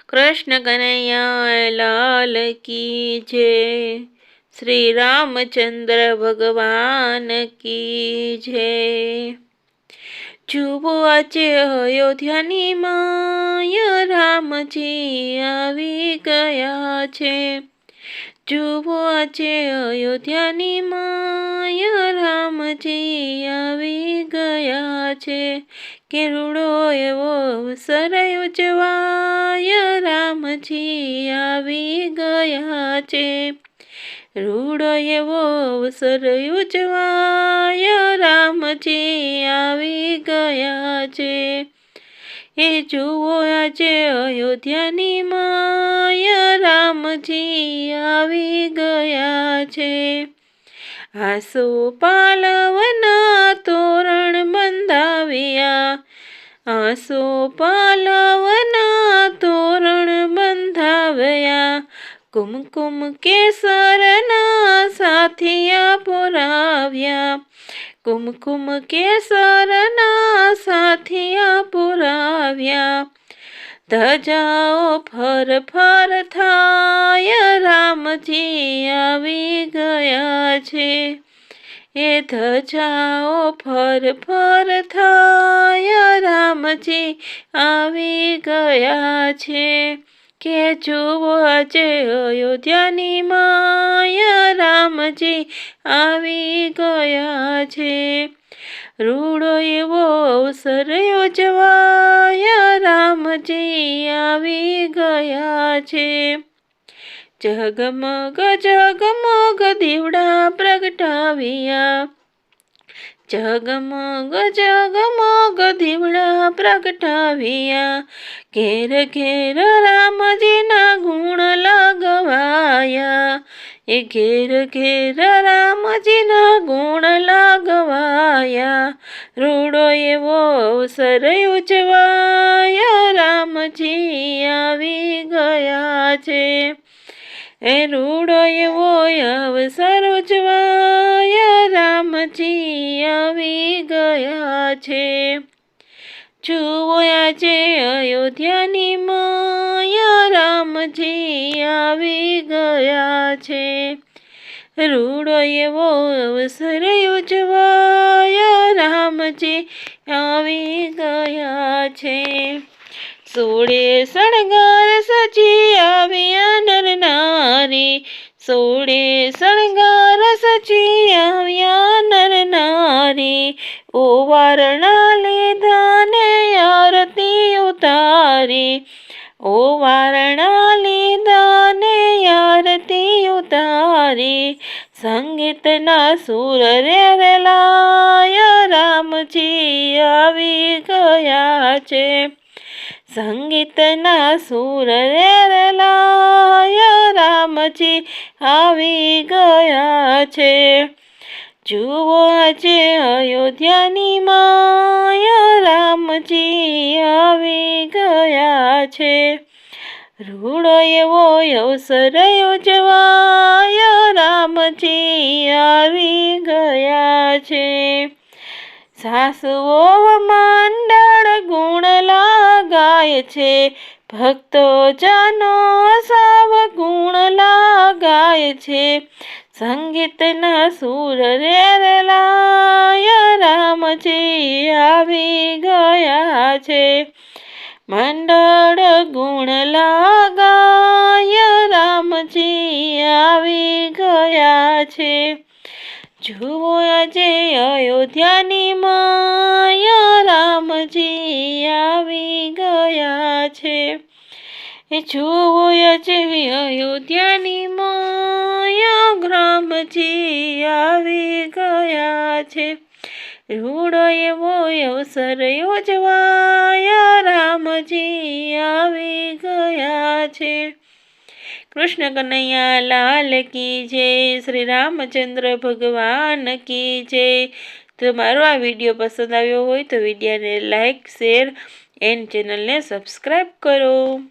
कृष्ण कन्हैया लाल की जय। श्री रामचंद्र भगवान की जय। जुबो आजे अयोध्यानी माय रामजी आवी गया छे। जुबो आजे अयोध्यानी माय रामजी आवी गया छे। के रूड़ो एवो अवसर उजवाय रामजी आवी गया छे। रूड़ो एवो अवसर उजवाय रामजी आवी गया छे। ए जुओ आजे अयोध्यानी माय रामजी आवी गया छे। आसो पालवना तोरण बंधाव्या। आसो पालवना तोरण बंधाव्या। कुमकुम केसरना साथिया पुराव्या। कुमकुम केसरना साथिया पुराव्या। धजाओ फर फर थाय रामजी आवी गया छे। ए धजाओ फर फर थाय रामजी आवी गया छे। के जुओ आजे अयोध्यानी माय रामजी आवी गया छे। रूड़ो एवो अवसर उजवाय रामजी आवी गया छे। जगमग जगमग दीवड़ा प्रगटाव्या। जगमग जगमग दीवड़ा प्रगटाव्या। घेर घेर रामजी ना गुण लगवाया। ए घेर घेर रामजी ना गुण लगवाया। रूड़ो एवो अवसर उजवाय रामजी आवी गया छे। ए रूड़ो एवो अवसर उजवाय रामजी आवी गया छे। जुओ आजे अयोध्यानी माय रामजी आवी गया छे। रूड़ो एवो अवसर उजवाय रामजी आवी गया छे। सोड़े शणगार सजी आव्या नर नारी। सोड़े शणगार सजी आव्या नर नारी। ओवारणा लीधा ने आरती उतारी। ओवारणा लीधा ने आरती उतारी। संगीतना सूर रे लाय रामजी आवी गया छे। संगीतना सूर रे लाय रामजी आवी गया छे। जुओ आजे अयोध्यानी माय रामजी आवी गया छे। रूड़ो एवो अवसर उजवाय रामजी आवी गया छे। सासुओ मंडळ गुण लगाय छे। भक्तो जनो सब गुण लगाय छे। संगीतना सूर रे लाय रामजी आवी गया छे। मंडळ गुण लगाय रामजी आवी गया छे। जुओ आजे अयोध्यानी माय रामजी आवी गया छे। जुओ आजे अयोध्यानी माय रामजी आवी गया छे। रूड़ो एवो अवसर उजवाय रामजी आवी गया छे। कृष्ण कन्हैया लाल की जय। श्री रामचंद्र भगवान की जय। तो मारो आ विडियो पसंद आव्यो होय तो विडियो ने लाइक शेर एंड चेनल ने सब्सक्राइब करो।